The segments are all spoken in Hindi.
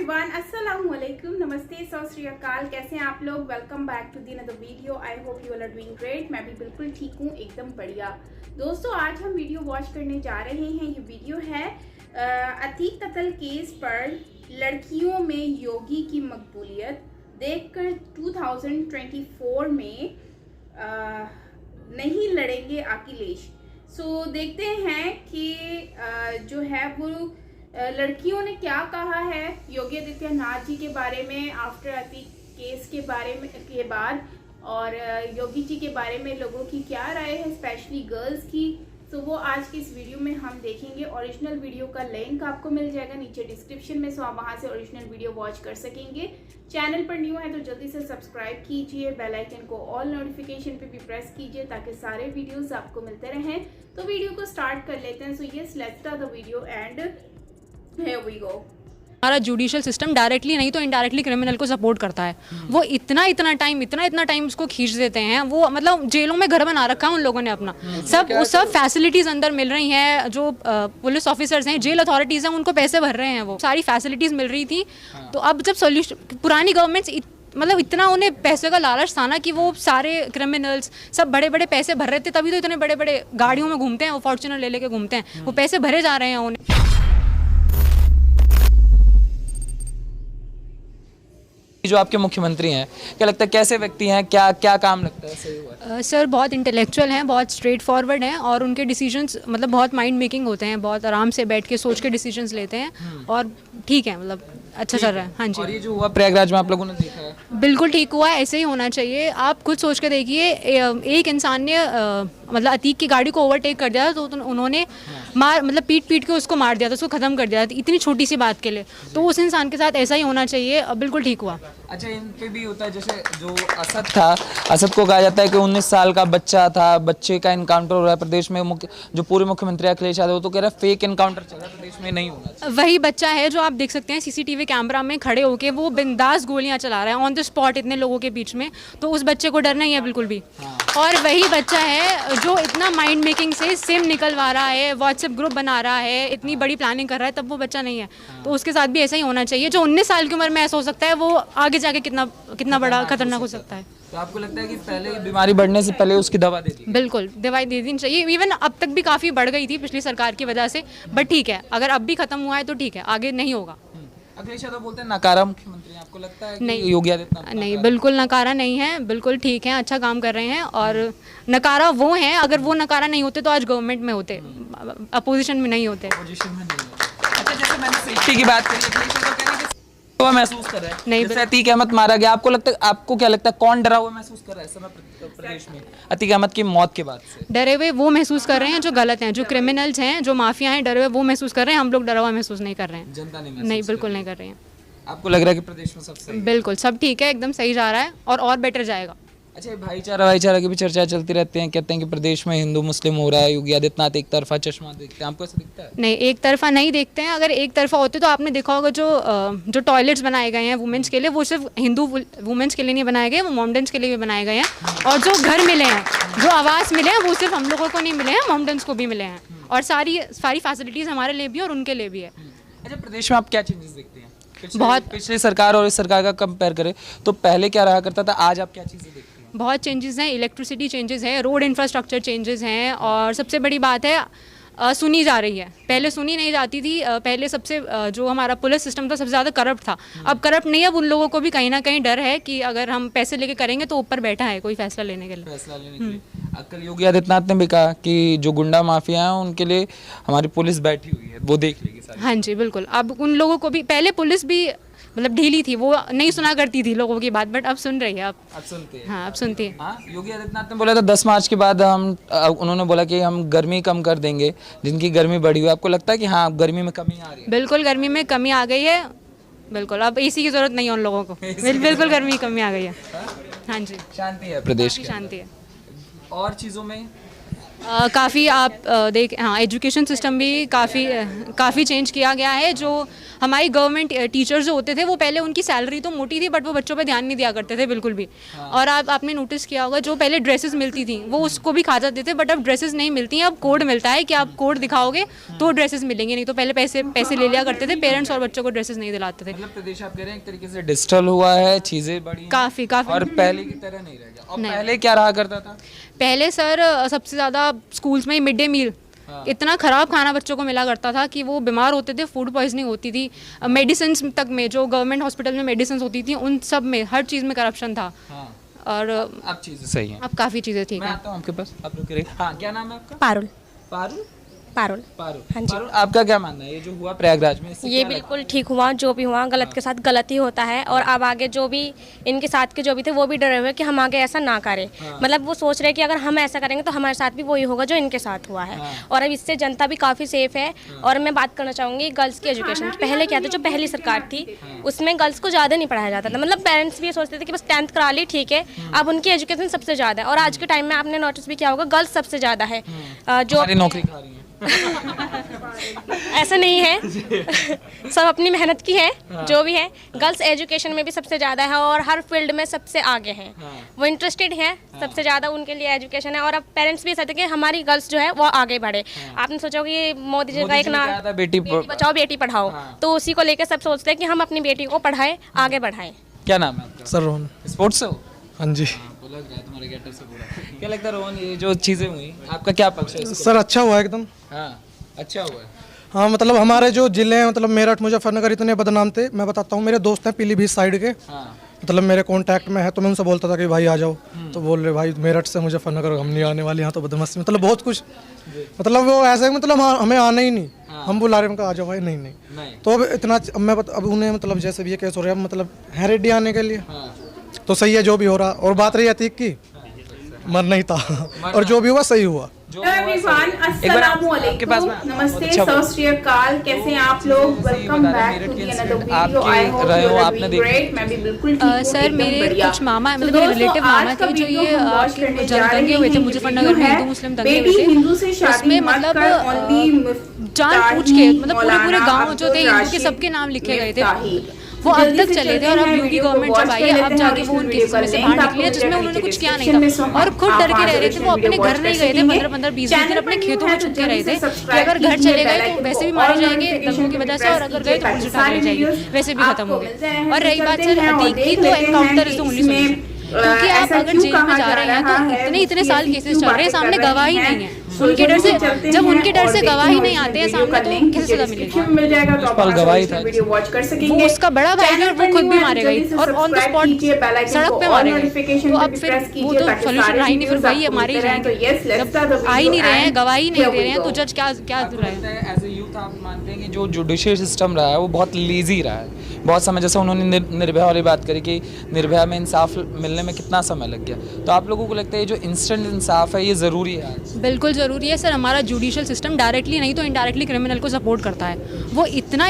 एवरीवन, अस्सलाम वालेकुम, नमस्ते, सत श्री अकाल। कैसे हैं आप लोग? Welcome back to the another video. I hope you all are doing great. मैं भी बिल्कुल ठीक हूँ, एकदम बढ़िया। दोस्तों, आज हम वीडियो वॉच करने जा रहे हैं। ये वीडियो है अतीक कत्ल केस पर लड़कियों में योगी की मकबूलियत देखकर 2024 में नहीं लड़ेंगे अखिलेश। सो देखते हैं कि जो है वो लड़कियों ने क्या कहा है योगी आदित्यनाथ जी के बारे में आफ्टर अतीक केस के बारे में के बाद, और योगी जी के बारे में लोगों की क्या राय है, स्पेशली गर्ल्स की। तो वो आज की इस वीडियो में हम देखेंगे। ओरिजिनल वीडियो का लिंक आपको मिल जाएगा नीचे डिस्क्रिप्शन में, सो आप वहां से ओरिजिनल वीडियो वॉच कर सकेंगे। चैनल पर न्यू है तो जल्दी से सब्सक्राइब कीजिए, बेल आइकन को ऑल नोटिफिकेशन पे भी प्रेस कीजिए ताकि सारे वीडियोस आपको मिलते रहें। तो वीडियो को स्टार्ट कर लेते हैं। So yes, let's start the video and Here we go. हमारा जुडिशियल सिस्टम डायरेक्टली नहीं तो इनडायरेक्टली क्रिमिनल को सपोर्ट करता है। वो इतना टाइम उसको खींच देते हैं। वो मतलब जेलों में घर बना रखा है उन लोगों ने अपना। सब फैसिलिटीज अंदर मिल रही हैं। जो पुलिस ऑफिसर्स हैं, जेल अथॉरिटीज़ हैं, उनको पैसे भर रहे हैं। वो सारी फैसिलिटीज़ मिल रही थी। तो अब जब सोल्यूशन, पुरानी गवर्नमेंट्स मतलब इतना उन्हें पैसे का लालच था ना कि वो सारे क्रिमिनल्स सब बड़े बड़े पैसे भर रहे थे, तभी तो इतने बड़े बड़े गाड़ियों में घूमते हैं, वो फॉर्च्यूनर ले लेके घूमते हैं। वो पैसे भरे जा रहे हैं उन्हें। जो आपके मुख्यमंत्री हैं, क्या लगता है कैसे व्यक्ति हैं, क्या क्या काम लगता है सही हुआ? सर बहुत इंटेलेक्चुअल हैं, बहुत स्ट्रेट फॉरवर्ड हैं, और उनके डिसीजंस मतलब बहुत माइंड मेकिंग होते हैं। बहुत आराम से बैठ के सोच के डिसीजंस लेते हैं और ठीक है, मतलब अच्छा चल रहा है। हाँ जी। और ये जो हुआ प्रयागराज में आप लोगों ने देखा है, बिल्कुल ठीक हुआ, ऐसे ही होना चाहिए। आप खुद सोच के देखिए, एक इंसान ने मतलब अतीक की गाड़ी को ओवरटेक कर दिया था तो उन्होंने मतलब पीट के उसको मार दिया था, उसको ख़त्म कर दिया था इतनी छोटी सी बात के लिए। तो उस इंसान के साथ ऐसा ही होना चाहिए। बिल्कुल ठीक हुआ। अच्छा, इन पे भी होता है, जैसे जो असद था, असद को कहा जाता है कि 19 साल का बच्चा था, बच्चे का इनकाउंटर हो रहा है प्रदेश में। जो पूर्व मुख्यमंत्री अखिलेश यादव, तो कह रहा है फेक इनकाउंटर चल रहा है प्रदेश में, नहीं होना चाहिए। वही बच्चा है जो आप देख सकते हैं सीसीटीवी कैमरा में खड़े होके वो बिंदास गोलियां चला रहा है ऑन द स्पॉट इतने लोगों के बीच में। तो उस बच्चे को डर नहीं है बिल्कुल भी। और वही बच्चा है जो इतना माइंड मेकिंग से सिम निकलवा रहा है, व्हाट्सएप ग्रुप बना रहा है, इतनी बड़ी प्लानिंग कर रहा है, तब वो बच्चा नहीं है। तो उसके साथ भी ऐसा ही होना चाहिए। जो 19 साल की उम्र में ऐसा हो सकता है, वो आगे जाके कितना बड़ा खतरनाक हो सकता है। तो आपको लगता है कि पहले बीमारी बढ़ने से पहले उसकी दवा दे दी? बिल्कुल, दवाई दे देनी चाहिए। इवन अब तक भी काफ़ी बढ़ गई थी पिछली सरकार की वजह से, बट ठीक है, अगर अब भी खत्म हुआ है तो ठीक है, आगे नहीं होगा। अखिलेश यादव बोलते हैं नकारा मुख्यमंत्री, आपको लगता है कि नहीं, योगी आदित्यनाथ? नहीं, बिल्कुल नकारा नहीं है, बिल्कुल ठीक है, अच्छा काम कर रहे हैं। और नकारा वो हैं, अगर वो नकारा नहीं होते तो आज गवर्नमेंट में होते, अपोजिशन में नहीं होते। पोजीशन में नहीं है। अच्छा, जैसे मैंने सेफ्टी की बात करी, अखिलेश यादव कह रहे हैं कि वो महसूस कर रहा है नहीं, जैसे अतीक अहमद मारा गया, आपको क्या लगता है कौन डरा हुआ महसूस कर रहा है इस समय प्रदेश में अतीक अहमद की मौत के बाद से? डरे हुए वो महसूस कर रहे हैं जो गलत हैं, जो क्रिमिनल्स हैं, जो माफिया हैं, डरे हुए वो महसूस कर रहे हैं। हम लोग डरा हुआ महसूस नहीं कर रहे हैं। जनता नहीं, बिल्कुल नहीं कर रहे हैं। आपको लग रहा है कि प्रदेश में सब सही है? बिल्कुल सब ठीक है, एकदम सही जा रहा है और बेटर जाएगा। अच्छा, भाईचारा की भी चर्चा चलती रहती है, कहते हैं कि प्रदेश में हिंदू मुस्लिम हो रहा है, योगी आदित्यनाथ एक तरफा चश्मा देखते हैं, आपको ऐसा दिखता है? नहीं, एक तरफा नहीं देखते हैं। अगर एक तरफा होते तो आपने देखा होगा जो टॉयलेट्स बनाए गए हैं वुमेन्स के लिए, वो सिर्फ हिंदू वुमेन्स के लिए नहीं बनाए गए, वो मोमडन्स के लिए भी बनाए गए हैं। और जो घर मिले हैं, जो आवास मिले हैं, वो सिर्फ हम लोगों को नहीं मिले हैं, मोमडन्स को भी मिले हैं। और सारी फैसिलिटीज़ हमारे लिए भी और उनके लिए भी है। अच्छा, प्रदेश में आप क्या चेंजेस देखते हैं? बहुत पिछली सरकार और इस सरकार का कंपेयर करें तो पहले क्या रहा करता था, आज आप क्या चीज़ें देखते हैं? बहुत चेंजेस हैं, इलेक्ट्रिसिटी चेंजेस है, रोड इंफ्रास्ट्रक्चर चेंजेस हैं, और सबसे बड़ी बात है सुनी जा रही है। पहले सुनी नहीं जाती थी। पहले सबसे जो हमारा पुलिस सिस्टम था सबसे ज़्यादा करप्ट था। अब करप्ट नहीं है। अब उन लोगों को भी कहीं ना कहीं डर है कि अगर हम पैसे लेके करेंगे तो ऊपर बैठा है कोई फैसला लेने के लिए। कल योगी आदित्यनाथ ने भी कहा कि जो गुंडा माफिया हैं उनके लिए हमारी पुलिस बैठी हुई है, वो देख लेगी सारी। हाँ जी, बिल्कुल। अब उन लोगों को भी, पहले पुलिस भी मतलब ढीली थी, वो नहीं सुना करती थी लोगों की बात, बट अब सुन रही है। अब सुनते हैं। हाँ, अब सुनती है। हाँ, योगी आदित्यनाथ ने बोला था 10 मार्च के बाद उन्होंने बोला कि हम गर्मी कम कर देंगे, जिनकी गर्मी बढ़ी हुई है। आपको लगता है कि हाँ गर्मी में कमी आ रही है? बिल्कुल, गर्मी में कमी आ गई है। बिल्कुल, अब एसी की जरूरत नहीं है उन लोगों को। बिल्कुल गर्मी की कमी आ गई है। हाँ जी, शांति है प्रदेश की? शांति है। और चीज़ों में काफ़ी आप देख हाँ एजुकेशन सिस्टम भी काफ़ी चेंज किया गया है। जो हमारी गवर्नमेंट टीचर्स जो होते थे वो पहले उनकी सैलरी तो मोटी थी बट वो बच्चों पे ध्यान नहीं दिया करते थे बिल्कुल भी। और आपने नोटिस किया होगा जो पहले ड्रेसेस मिलती थी वो उसको भी खा जाते थे, बट अब ड्रेसेस नहीं मिलती हैं, अब कोड मिलता है कि आप कोड दिखाओगे तो ड्रेसेस मिलेंगे, नहीं तो पहले पैसे ले लिया करते थे पेरेंट्स और बच्चों को ड्रेसेस नहीं दिलाते थे। मतलब प्रदेश आप कह रहे हैं एक तरीके से डिजिटल हुआ है, चीजें बढ़ी हैं काफ़ी और पहले की तरह नहीं रह गया। और पहले क्या रहा करता था? पहले सर सबसे ज़्यादा स्कूल्स में मिड डे मील इतना ख़राब खाना बच्चों को मिला करता था कि वो बीमार होते थे, फूड पॉइजनिंग होती थी, मेडिसिन तक में जो गवर्नमेंट हॉस्पिटल में मेडिसिन होती थी उन सब में हर चीज़ में करप्शन था। और अब चीजें सही हैं, अब काफ़ी चीज़ें ठीक मैं है। आता हूँ आपके पास, आप रुक रहिए। हाँ, क्या नाम है आपका? पारुल। पारुल? पारुल। पारुल। हाँ जी। पारुल, आपका क्या मानना है ये जो हुआ प्रयागराज में? इससे ये क्या लगता बिल्कुल ठीक हुआ, जो भी हुआ गलत के साथ गलत ही होता है। और अब आगे जो भी इनके साथ के जो भी थे वो भी डरे हुए कि हम आगे ऐसा ना करें। मतलब वो सोच रहे हैं कि अगर हम ऐसा करेंगे तो हमारे साथ भी वही होगा जो इनके साथ हुआ है। और अब इससे जनता भी काफ़ी सेफ है। और मैं बात करना चाहूँगी गर्ल्स की एजुकेशन। पहले क्या था, जो पहली सरकार थी उसमें गर्ल्स को ज़्यादा नहीं पढ़ाया जाता था, मतलब पेरेंट्स भी ये सोचते थे कि बस 10th करा ली ठीक है। अब उनकी एजुकेशन सबसे ज़्यादा है और आज के टाइम में आपने नोटिस भी किया होगा गर्ल्स सबसे ज़्यादा है। जो हमारी नौकरी खा रही है। ऐसा नहीं है सब अपनी मेहनत की है। जो भी है गर्ल्स एजुकेशन में भी सबसे ज़्यादा है और हर फील्ड में सबसे आगे हैं। वो इंटरेस्टेड है सबसे ज़्यादा, उनके लिए एजुकेशन है। और अब पेरेंट्स भी चाहते हैं कि हमारी गर्ल्स जो है वो आगे बढ़े। आपने सोचा होगा ये मोदी जी का एक नाम था बेटी बचाओ बेटी पढ़ाओ, तो उसी को लेकर सब सोचते हैं कि हम अपनी बेटी को पढ़ाएं, आगे बढ़ाएं। क्या नाम है आपका? सर रोहन। स्पोर्ट्स से हो? हाँ जी। बोला गया तुम्हारे गेटअप से पूरा। क्या लगता है रोहन, ये जो चीजें हुई आपका क्या पक्ष है? सर अच्छा हुआ एकदम। हाँ, अच्छा हुआ है। हाँ मतलब हमारे जो जिले हैं मतलब मेरठ मुजफ्फरनगर इतने बदनाम थे। मैं बताता हूँ, मेरे दोस्त हैं पीलीभीत साइड के, मतलब मेरे कांटेक्ट में है, तो मैं उनसे बोलता था कि भाई आ जाओ, तो बोल रहे भाई मेरठ से मुजफ्फरनगर हम नहीं आने वाले, यहाँ तो बदमस्ती, मतलब बहुत कुछ, मतलब वो ऐसे मतलब हमें आना ही नहीं, हम बुला रहे हैं उनका आ जाओ भाई, नहीं नहीं। तो अब इतना अब उन्हें मतलब जैसे भी ये केस हो रहा है, अब मतलब है रेडी आने के लिए, तो सही है जो भी हो रहा। और बात रही अतीक की, मर नहीं था और जो भी हुआ सही हुआ। अस्सलामुअलैकुम, नमस्ते, सत श्री अकाल, कैसे हैं आप लोग? Welcome back to the another video. I hope you are doing great. मैं भी बिल्कुल ठीक हूं। सर मेरे कुछ मामा मतलब मेरे रिलेटिव मामा थे जो ये आपके दंगे हुए थे मुजफ्फरनगर में, हिंदू मुस्लिम दंगे हुए थे, उसमें मतलब जान पूछ के मतलब पूरे गांव जो थे हिंदू के सबके नाम लिखे गए थे, वो अब तक चले थे। और अब योगी गवर्नमेंट जब आई है अब जाके वो उन केसेस में से बाहर निकली है जिसमें उन्होंने कुछ किया नहीं था और खुद डर के रह रहे थे। वो अपने घर नहीं गए थे 15-20 दिन अपने खेतों में छुप के रहे थे कि अगर घर चले गए तो वैसे भी मारे जाएंगे दंगों की वजह से, और अगर गए तो पुलिस उठा ले जाएगी, वैसे भी खत्म हो गए। और रही बात सर अतीक की, तो encounter is the only solution, क्योंकि आप अगर जेल में जा रहे हैं तो इतने साल केसेस चल रहे हैं, सामने गवाही नहीं है, उनके डर से जब उनके डर से गवाही नहीं आते हैं सामने तो कैसे सजा मिलेगी? गवाही था वो उसका बड़ा भाई है, वो खुद भी मारे गए और ऑन द स्पॉट सड़क पे मारे गए। तो अब फिर वो तो सोल्यूशन रहा ही नहीं, फिर वही मारे ही जाएंगे। जब आ ही नहीं रहे हैं, गवाही नहीं दे रहे हैं, तो जज क्या रहा है? एज ए यूथ आप मानते हैं कि जो जुडिशियल सिस्टम रहा है वो बहुत लेजी रहा है बहुत समय, जैसे उन्होंने निर्भया वाली बात करी कि निर्भया में इंसाफ मिलने में कितना समय लग गया, तो आप लोगों को लगता है जो इंस्टेंट इंसाफ है ये ज़रूरी है? बिल्कुल ज़रूरी है सर। हमारा जुडिशियल सिस्टम डायरेक्टली नहीं तो इनडायरेक्टली क्रिमिनल को सपोर्ट करता है। वो इतना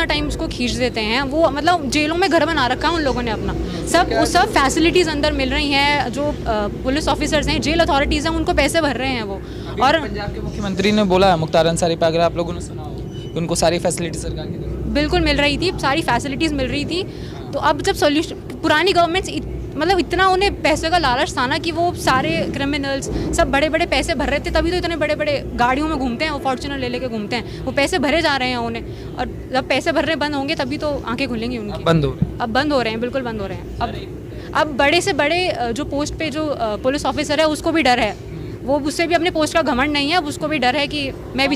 टाइम उसको खींच देते हैं, वो मतलब जेलों में घर बना रखा है उन लोगों ने अपना, सब फैसिलिटीज़ अंदर मिल रही हैं। जो पुलिस ऑफिसर्स हैं, जेल अथॉरिटीज़ हैं, उनको पैसे भर रहे हैं वो। और पंजाब के मुख्यमंत्री ने बोला है, मुख्तार अंसारी पे, अगर आप लोगों ने सुना हो, उनको सारी फैसिलिटी सरकार की तरफ बिल्कुल मिल रही थी, सारी फैसिलिटीज़ मिल रही थी। तो अब जब सोल्यूशन, पुरानी गवर्नमेंट्स मतलब इतना उन्हें पैसे का लालच था ना कि वो सारे क्रिमिनल्स सब बड़े बड़े पैसे भर रहे थे, तभी तो इतने बड़े बड़े गाड़ियों में घूमते हैं, वो फॉर्च्यूनर ले लेके घूमते हैं, वो पैसे भरे जा रहे हैं उन्हें। और जब पैसे भरने बंद होंगे तभी तो आंखें खुलेंगी उनकी। अब बंद हो रहे हैं, बिल्कुल बंद हो रहे हैं। अब बड़े से बड़े जो पोस्ट पे जो पुलिस ऑफिसर है उसको भी डर है, वो उससे भी अपने पोस्ट का घमंड नहीं है, अब उसको भी डर है कि मैं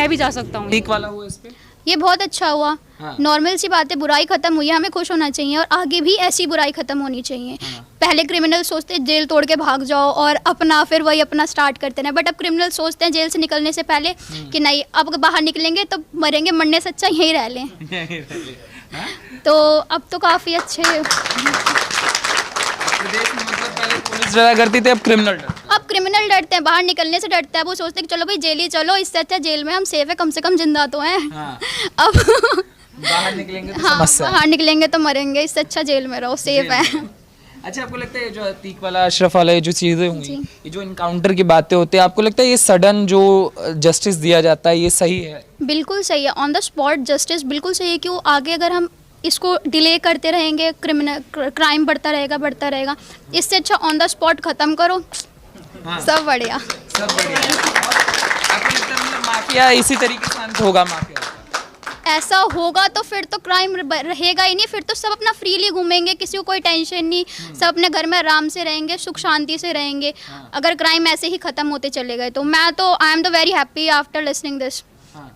भी जा सकता हूँ। ठीक वाला हुआ इस पे, ये बहुत अच्छा हुआ। हाँ। नॉर्मल सी बात है, बुराई खत्म हुई है, हमें खुश होना चाहिए और आगे भी ऐसी बुराई खत्म होनी चाहिए। हाँ। पहले क्रिमिनल सोचते जेल तोड़ के भाग जाओ और अपना फिर वही अपना स्टार्ट करते हैं, बट अब क्रिमिनल सोचते हैं जेल से निकलने से पहले कि नहीं अब बाहर निकलेंगे तो मरेंगे, मरने से अच्छा यहीं रह लें। तो अब तो काफ़ी अच्छे प्रदेश में मतलब पहले पुलिस डरा करती थी, अब क्रिमिनल डरते हैं, बाहर निकलने से डरते हैं। वो सोचते हैं कि चलो भाई जेल ही चलो, इससे अच्छा जेल में हम सेफ है, कम से कम जिंदा तो हैं। हाँ। अब बाहर निकलेंगे तो हाँ, समस्या है। बाहर निकलेंगे तो मरेंगे, इससे अच्छा जेल में रहो, सेफ है। अच्छा, आपको लगता है ये जो अतीक वाला, अशरफ वाला, ये जो चीजें हुई, जी। ये जो इनकाउंटर की बातें होती है, आपको लगता है ये सडन जो जस्टिस दिया जाता है ये सही है? बिल्कुल सही है, ऑन द स्पॉट जस्टिस बिल्कुल सही है। क्यों आगे अगर हम इसको डिले करते रहेंगे, क्राइम बढ़ता रहेगा, इससे अच्छा ऑन द स्पॉट ख़त्म करो। सब बढ़िया। सब बढ़िया। आपको लगता है मतलब माफिया इसी तरीके से अंत होगा? माफिया ऐसा होगा तो फिर तो क्राइम रहेगा ही नहीं, फिर तो सब अपना फ्रीली घूमेंगे, किसी को कोई टेंशन नहीं, सब अपने घर में आराम से रहेंगे, सुख शांति से रहेंगे। अगर क्राइम ऐसे ही ख़त्म होते चले गए तो मैं तो I am the very happy after listening this.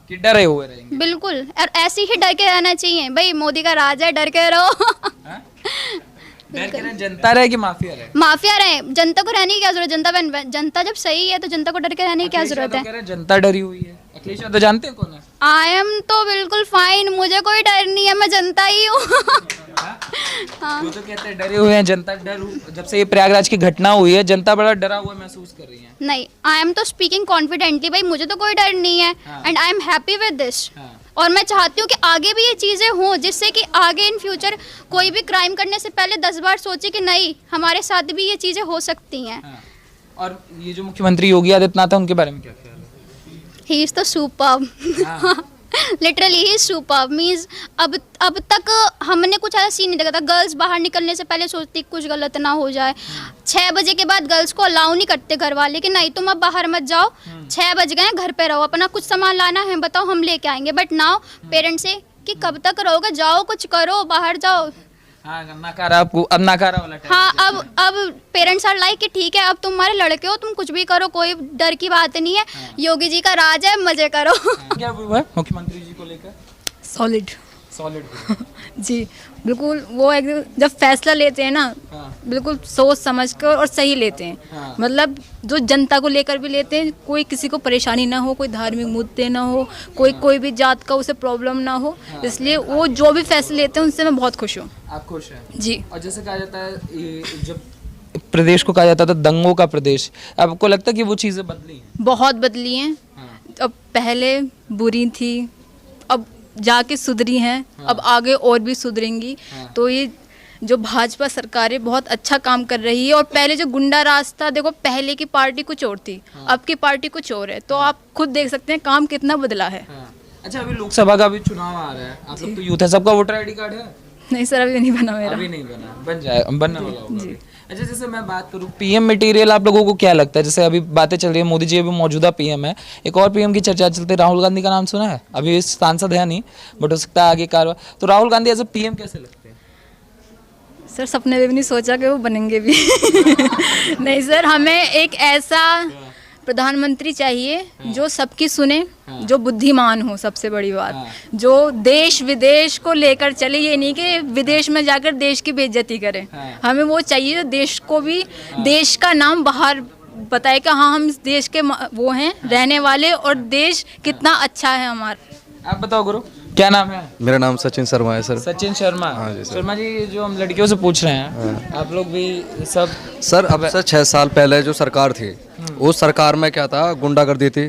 कि डरे हुए रहेंगे? बिल्कुल, और ऐसे ही डर के रहना चाहिए भाई, मोदी का राज है, डर के रहो। डर के रहें, जनता रहे कि माफिया रहे? माफिया रहे, जनता को रहने की क्या जरूरत? जनता जब सही है तो जनता को डर के रहने की क्या जरूरत है? कह रहे हैं जनता डरी हुई है। अखिलेश यादव जानते हैं कौन है? आई एम तो बिल्कुल फाइन, मुझे कोई डर नहीं है, मैं जनता ही हूँ। वो तो कहते हैं डरे हुए हैं, जनता जब से ये प्रयागराज की घटना हुई है जनता बड़ा डरा हुआ महसूस कर रही है। नहीं, आई एम तो स्पीकिंग कॉन्फिडेंटली भाई, मुझे तो कोई डर नहीं है and I am happy with this. और मैं चाहती हूँ कि आगे भी ये चीज़ें हों, जिससे कि आगे इन फ्यूचर कोई भी क्राइम करने से पहले 10 बार सोचे कि नहीं, हमारे साथ भी ये चीज़ें हो सकती हैं। और ये जो मुख्यमंत्री योगी आदित्यनाथ है उनके बारे में क्या ख्याल है? ही इज़ तो सुपर्ब, लिटरली ही सुपर्ब। मीन्स अब तक हमने कुछ ऐसा सीन नहीं देखा था। गर्ल्स बाहर निकलने से पहले सोचती कुछ गलत ना हो जाए। 6 बजे के बाद गर्ल्स को अलाउ नहीं करते घर वाले कि नहीं तुम अब बाहर मत जाओ, 6 बज गए घर पे रहो, अपना कुछ सामान लाना है बताओ हम लेके आएंगे। बट नाउ पेरेंट्स से कि कब तक रहोगे, जाओ कुछ करो, बाहर जाओ। हाँ, नकारा आपको अब नकारा वाला टाइम। हाँ, अब पेरेंट्स आर लाइक कि ठीक है अब तुम्हारे लड़के हो, तुम कुछ भी करो, कोई डर की बात नहीं है। योगी जी का राज है, मजे करो। क्या हुआ है मुख्यमंत्री जी को लेकर? सॉलिड सॉलिड जी, बिल्कुल। वो एक जब फैसला लेते हैं ना, बिल्कुल सोच समझ कर और सही लेते हैं। मतलब जो जनता को लेकर भी लेते हैं, कोई किसी को परेशानी ना हो, कोई धार्मिक मुद्दे ना हो, कोई भी जात का उसे प्रॉब्लम ना हो, इसलिए वो जो भी फैसले लेते हैं उनसे मैं बहुत खुश हूँ। आप खुश हैं? जी। और जैसे कहा जाता है ये जब प्रदेश को कहा जाता था दंगों का प्रदेश, आपको लगता है कि वो चीज़ें बदली हैं? बहुत बदली हैं। अब पहले बुरी थी, अब जाके सुधरी हैं, अब आगे और भी सुधरेंगी। तो ये जो भाजपा सरकारें बहुत अच्छा काम कर रही है। और पहले जो गुंडा राज था, देखो पहले की पार्टी कुछ और थी, अब की पार्टी कुछ और है, तो आप खुद देख सकते हैं काम कितना बदला है। अच्छा, अभी लोकसभा का भी चुनाव आ रहा है, आप लोग तो यूथ है, सबका वोटर आईडी कार्ड है? नहीं सर, अभी नहीं बना मेरा। अभी नहीं बना, बन जाए, बनने वाला होगा अभी। अच्छा, जैसे मैं बात करूँ पीएम मटेरियल, आप लोगों को क्या लगता है? जैसे अभी बातें चल रही है, मोदी जी अभी मौजूदा पीएम है, एक और पीएम की चर्चा चलती है, राहुल गांधी का नाम सुना है? अभी सांसद है नहीं, बट हो सकता है आगे कारवा। तो Rahul Gandhi as a PM कैसे लगते हैं? सर सपने में भी नहीं सोचा कि वो बनेंगे भी। नहीं सर, हमें एक ऐसा प्रधानमंत्री चाहिए जो सबकी सुने, जो बुद्धिमान हो, सबसे बड़ी बात, जो देश विदेश को लेकर चले। ये नहीं कि विदेश में जाकर देश की बेइज्जती करे। हमें वो चाहिए जो देश को भी, देश का नाम बाहर बताए कि हाँ हम इस देश के वो हैं रहने वाले, और देश कितना अच्छा है हमारा। आप बताओ गुरु, क्या नाम है? मेरा नाम सचिन शर्मा है सर। सचिन शर्मा। हाँ जी सर। शर्मा जी, जो हम लड़कियों से पूछ रहे हैं, आप लोग भी सब सर अब से 6 साल पहले जो सरकार थी, उस सरकार में क्या था, गुंडागर्दी थी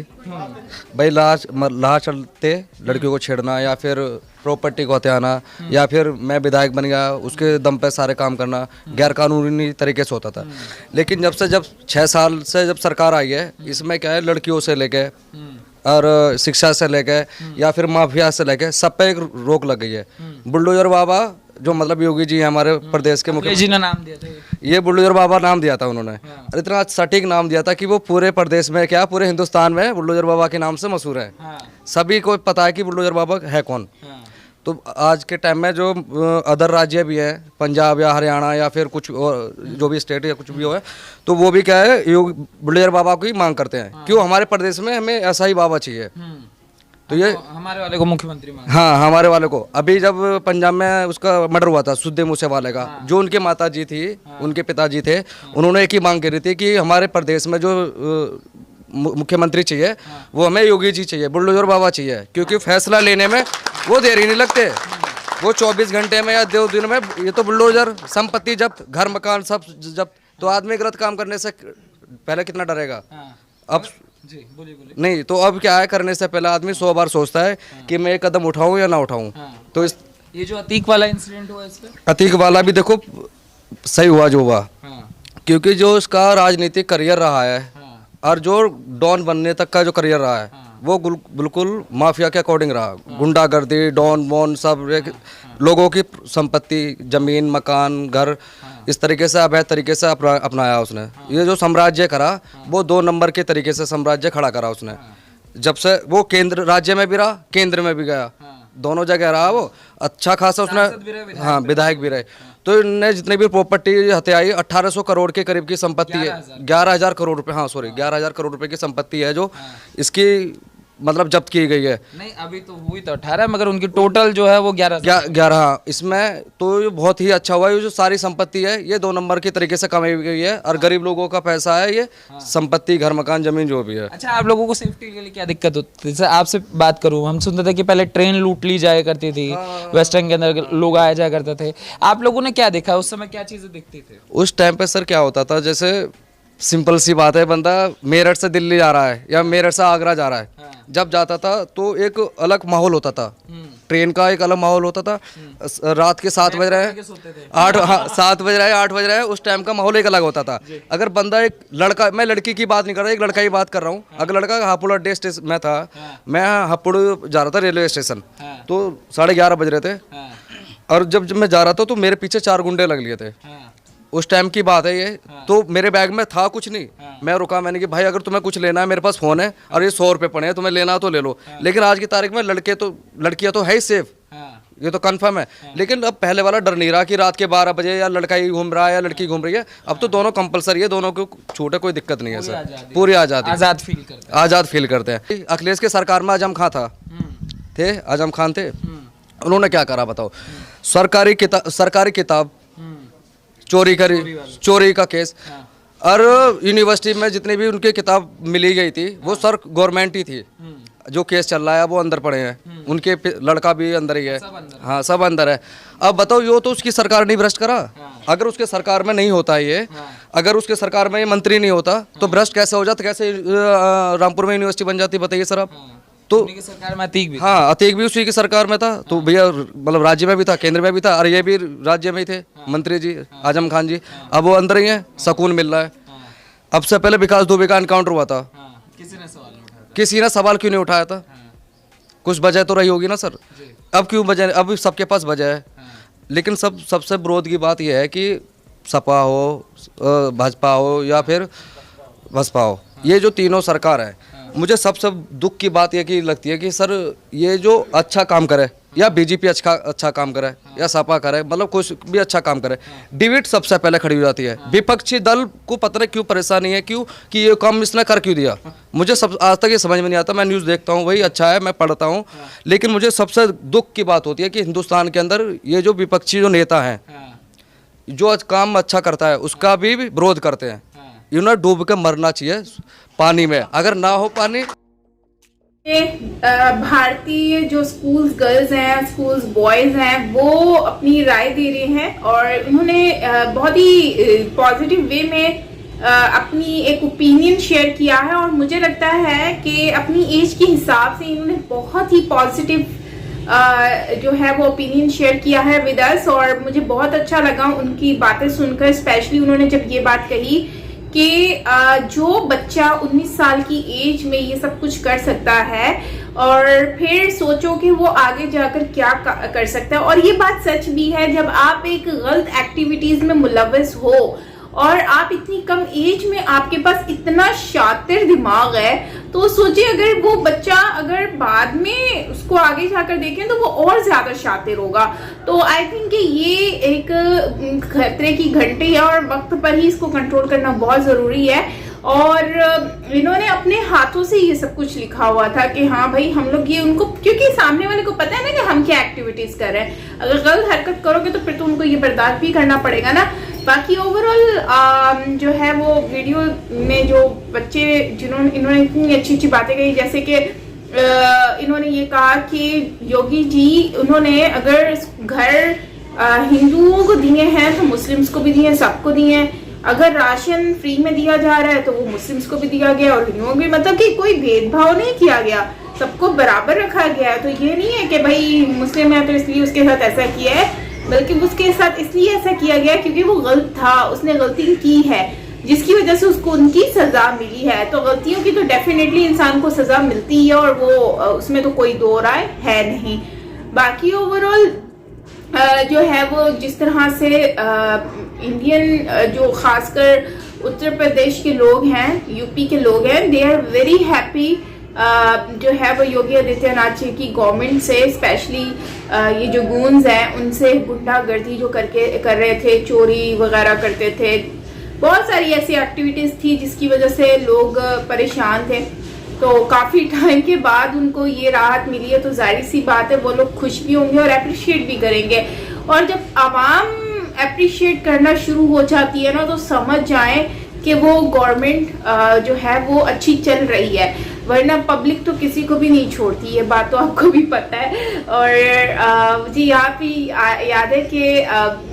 भाई। लाह चलते लड़कियों को छेड़ना, या फिर प्रॉपर्टी को हत्याना, या फिर मैं विधायक बन गया उसके दम पे सारे काम करना, गैर कानूनी तरीके से होता था। लेकिन जब 6 साल से जब सरकार आई है, इसमें क्या है, लड़कियों से लेके और शिक्षा से लेके या फिर माफिया से लेके सब पे एक रोक लग गई है। बुलडोजर बाबा जो मतलब योगी जी हमारे प्रदेश के मुख्यमंत्री जी ने नाम दिया था, ये बुलडोजर बाबा नाम दिया था उन्होंने। और इतना सटीक नाम दिया था कि वो पूरे प्रदेश में, क्या पूरे हिंदुस्तान में बुलडोजर बाबा के नाम से मशहूर है। सभी को पता है कि बुलडोजर बाबा है कौन। तो आज के टाइम में जो अदर राज्य भी है, पंजाब या हरियाणा या फिर कुछ और जो भी स्टेट या कुछ भी हो है, तो वो भी क्या है, बुलडोजर बाबा की मांग करते हैं। क्यों? हमारे प्रदेश में हमें ऐसा ही बाबा चाहिए। तो ये हमारे वाले को मुख्यमंत्री मांग। हाँ, हमारे वाले को। अभी जब पंजाब में उसका मर्डर हुआ था सुद्धे मूसेवाले का, जो उनके माता जी थी, उनके पिताजी थे, उन्होंने एक ही मांग करी थी कि हमारे प्रदेश में जो मुख्यमंत्री चाहिए वो हमें योगी जी चाहिए, बुलडोजर बाबा चाहिए। क्योंकि फैसला लेने में वो देरी नहीं लगते, वो 24 घंटे में या 2 दिन में। ये तो बुलडोजर संपत्ति जब्त, घर मकान सब जब्त। तो आदमी गलत काम करने से पहले कितना डरेगा? अब जी बोलिए। नहीं तो अब क्या है, करने से पहले आदमी 100 बार सोचता है कि मैं एक कदम उठाऊं या ना उठाऊं। तो इस ये जो अतीक वाला इंसिडेंट हुआ, इस पे अतीक वाला भी देखो, सही हुआ जो हुआ, क्योंकि जो उसका राजनीतिक करियर रहा है और जो डॉन बनने तक का जो करियर रहा है वो बिल्कुल माफिया के अकॉर्डिंग रहा। गुंडागर्दी, डॉन वॉन सब लोगों की संपत्ति, जमीन, मकान, घर इस तरीके से अवैध तरीके से अपनाया उसने। ये जो साम्राज्य करा वो 2 नंबर के तरीके से साम्राज्य खड़ा करा उसने। जब से वो केंद्र राज्य में भी रहा, केंद्र में भी गया, दोनों जगह रहा वो अच्छा खासा उसने, हाँ विधायक भी रहे। तो इनने जितनी भी प्रॉपर्टी हत्याई 1800 करोड़ के करीब की संपत्ति है, 11,000 करोड़ रुपए, हाँ सॉरी 11,000 करोड़ रुपए की संपत्ति है जो इसकी मतलब जब्त की गई है। नहीं अभी तो हुई तो 18, मगर उनकी टोटल जो है वो 11। इसमें तो ये बहुत ही अच्छा हुआ। ये जो सारी संपत्ति है ये 2 नंबर के तरीके से कमाई गई है और गरीब लोगों का पैसा है ये, संपत्ति, घर, मकान, जमीन जो भी है। अच्छा, आप लोगों को सेफ्टी के लिए क्या दिक्कत होती है? जैसे आपसे बात करूं, हम सुनते थे कि पहले ट्रेन लूट ली जाया करती थी, वेस्टर्न के अंदर लोग आया जाया करते थे। आप लोगों ने क्या देखा उस समय, क्या चीजें दिखती थी उस टाइम पे? सर क्या होता था, जैसे सिंपल सी बात है, बंदा मेरठ से दिल्ली जा रहा है या मेरठ से आगरा जा रहा है, जब जाता था तो एक अलग माहौल होता था, ट्रेन का एक अलग माहौल होता था। रात के 7 बज रहे हैं, 7 बज रहे हैं, 8 बज रहे हैं, उस टाइम का माहौल एक अलग होता था। अगर बंदा, एक लड़का, मैं लड़की की बात नहीं कर रहा, एक लड़का की बात कर रहा हूँ। अगर लड़का हापुड़ अड्डे स्टेशन में था, मैं हापुड़ जा रहा था रेलवे स्टेशन, तो 11:30 बज रहे थे और जब मैं जा रहा था तो मेरे पीछे 4 गुंडे लग लिए थे। उस टाइम की बात है ये। तो मेरे बैग में था कुछ नहीं, मैं रुका, मैंने कि भाई अगर तुम्हें कुछ लेना है, मेरे पास फ़ोन है और ये 100 रुपये पड़े हैं, तुम्हें लेना तो ले लो। लेकिन आज की तारीख में लड़कियां तो है ही सेफ, ये तो कंफर्म है। लेकिन अब पहले वाला डर नहीं रहा कि रात के 12 बजे या लड़का ही घूम रहा है या लड़की घूम रही है। अब तो दोनों कंपलसरी है, दोनों को छूट है, कोई दिक्कत नहीं है सर, पूरी आज़ाद फील करते हैं। अखिलेश के सरकार में आजम खान थे, उन्होंने क्या करा बताओ? सरकारी किताब चोरी का केस, और यूनिवर्सिटी में जितनी भी उनकी किताब मिली गई थी वो सर गवर्नमेंट ही थी। जो केस चल रहा है वो अंदर पड़े हैं, उनके लड़का भी अंदर ही है, हाँ सब अंदर है। अब बताओ, यो तो उसकी सरकार नहीं भ्रष्ट करा? अगर उसके सरकार में नहीं होता ये, अगर उसके सरकार में ये मंत्री नहीं होता तो भ्रष्ट कैसे हो जाता? कैसे रामपुर में यूनिवर्सिटी बन जाती, बताइए सर आप। तो सरकार में अतीक भी, हाँ अतीक भी उसी की सरकार में था, तो भैया मतलब राज्य में भी था, केंद्र में भी था, और ये भी राज्य में ही थे मंत्री जी, आजम खान जी। अब वो अंदर ही है, सुकून मिल रहा है। अब से पहले विकास दुबे का एनकाउंटर हुआ था, किसी ने सवाल क्यों नहीं उठाया था? कुछ वजह तो रही होगी ना सर। अब क्यों वजह? अब सबके पास वजह है। लेकिन सबसे विरोध की बात यह है कि सपा हो, भाजपा हो या फिर बसपा हो, ये जो तीनों सरकार है, मुझे सबसे दुख की बात यह की लगती है कि सर ये जो अच्छा काम करे, या बीजेपी अच्छा काम करे या सपा करे, मतलब कुछ भी अच्छा काम करे, डिबेट सबसे पहले खड़ी हो जाती है। विपक्षी दल को पता नहीं क्यों परेशानी है, क्यों कि ये काम इसने कर क्यों दिया। मुझे आज तक ये समझ में नहीं आता। मैं न्यूज़ देखता हूँ, वही अच्छा है, मैं पढ़ता हूँ, लेकिन मुझे सबसे दुख की बात होती है कि हिंदुस्तान के अंदर ये जो विपक्षी जो नेता हैं, जो काम अच्छा करता है उसका भी विरोध करते हैं। इन्हें डूब के मरना चाहिए पानी में, अगर ना हो पानी। भारतीय जो स्कूल्स गर्ल्स हैं, स्कूल्स बॉयज हैं, वो अपनी राय दे रहे हैं और इन्होंने बहुत ही पॉजिटिव वे में अपनी एक ओपिनियन शेयर किया है। और मुझे लगता है कि अपनी एज के हिसाब से इन्होंने बहुत ही पॉजिटिव जो है वो ओपिनियन शेयर किया है विद अस, और मुझे बहुत अच्छा लगा उनकी बातें सुनकर। स्पेशली उन्होंने जब ये बात कही कि जो बच्चा 19 साल की एज में ये सब कुछ कर सकता है, और फिर सोचो कि वो आगे जाकर क्या कर सकता है। और ये बात सच भी है, जब आप एक गलत एक्टिविटीज में मुलव्वस हो और आप इतनी कम एज में आपके पास इतना शातिर दिमाग है, तो सोचिए अगर वो बच्चा अगर बाद में उसको आगे जाकर देखें तो वो और ज्यादा शातिर होगा। तो आई थिंक कि ये एक खतरे की घंटी है और वक्त पर ही इसको कंट्रोल करना बहुत जरूरी है। और इन्होंने अपने हाथों से ये सब कुछ लिखा हुआ था कि हाँ भाई हम लोग ये उनको, क्योंकि सामने वाले को पता है ना कि हम क्या एक्टिविटीज कर रहे हैं। अगर गलत हरकत करोगे तो फिर तो उनको ये बर्दाश्त भी करना पड़ेगा ना। बाकी ओवरऑल जो है वो वीडियो में जो बच्चे इन्होंने इतनी अच्छी अच्छी बातें कही, जैसे कि इन्होंने ये कहा कि योगी जी उन्होंने अगर घर हिंदुओं को दिए हैं तो मुस्लिम्स को भी दिए, सबको दिए। अगर राशन फ्री में दिया जा रहा है तो वो मुस्लिम्स को भी दिया गया और हिंदुओं को भी, मतलब कि कोई भेदभाव नहीं किया गया, सबको बराबर रखा गया है। तो ये नहीं है कि भाई मुस्लिम है तो इसलिए उसके साथ ऐसा किया है। बल्कि उसके साथ इसलिए ऐसा किया गया क्योंकि वो गलत था, उसने गलती की है जिसकी वजह से उसको उनकी सजा मिली है। तो गलतियों की तो डेफिनेटली इंसान को सजा मिलती है और वो उसमें तो कोई दो राय है नहीं। बाकी ओवरऑल जो है वो जिस तरह से इंडियन जो खासकर उत्तर प्रदेश के लोग हैं, यूपी के लोग हैं, दे आर वेरी हैप्पी जो है वो योगी आदित्यनाथ जी की गवर्नमेंट से, स्पेशली ये जो गूंज हैं उनसे गुंडागर्दी जो कर रहे थे, चोरी वगैरह करते थे, बहुत सारी ऐसी एक्टिविटीज थी जिसकी वजह से लोग परेशान थे। तो काफ़ी टाइम के बाद उनको ये राहत मिली है, तो जाहिर सी बात है वो लोग खुश भी होंगे और अप्रिशिएट भी करेंगे। और जब आवाम अप्रिशिएट करना शुरू हो जाती है ना, तो समझ जाएं कि वो गवर्नमेंट जो है वो अच्छी चल रही है, वरना पब्लिक तो किसी को भी नहीं छोड़ती, ये बात तो आपको भी पता है। और मुझे यहाँ भी याद है कि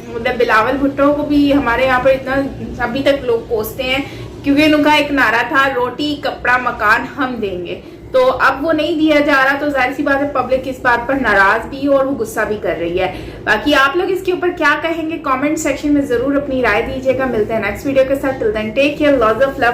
मतलब बिलावल भुट्टो को भी हमारे यहाँ पर इतना अभी तक लोग कोसते हैं क्योंकि उनका एक नारा था, रोटी कपड़ा मकान हम देंगे। तो अब वो नहीं दिया जा रहा, तो जाहिर सी बात है पब्लिक इस बात पर नाराज भी और वो गुस्सा भी कर रही है। बाकी आप लोग इसके ऊपर क्या कहेंगे कमेंट सेक्शन में जरूर अपनी राय दीजिएगा। मिलते हैं नेक्स्ट वीडियो के साथ, till then take care, lots of love.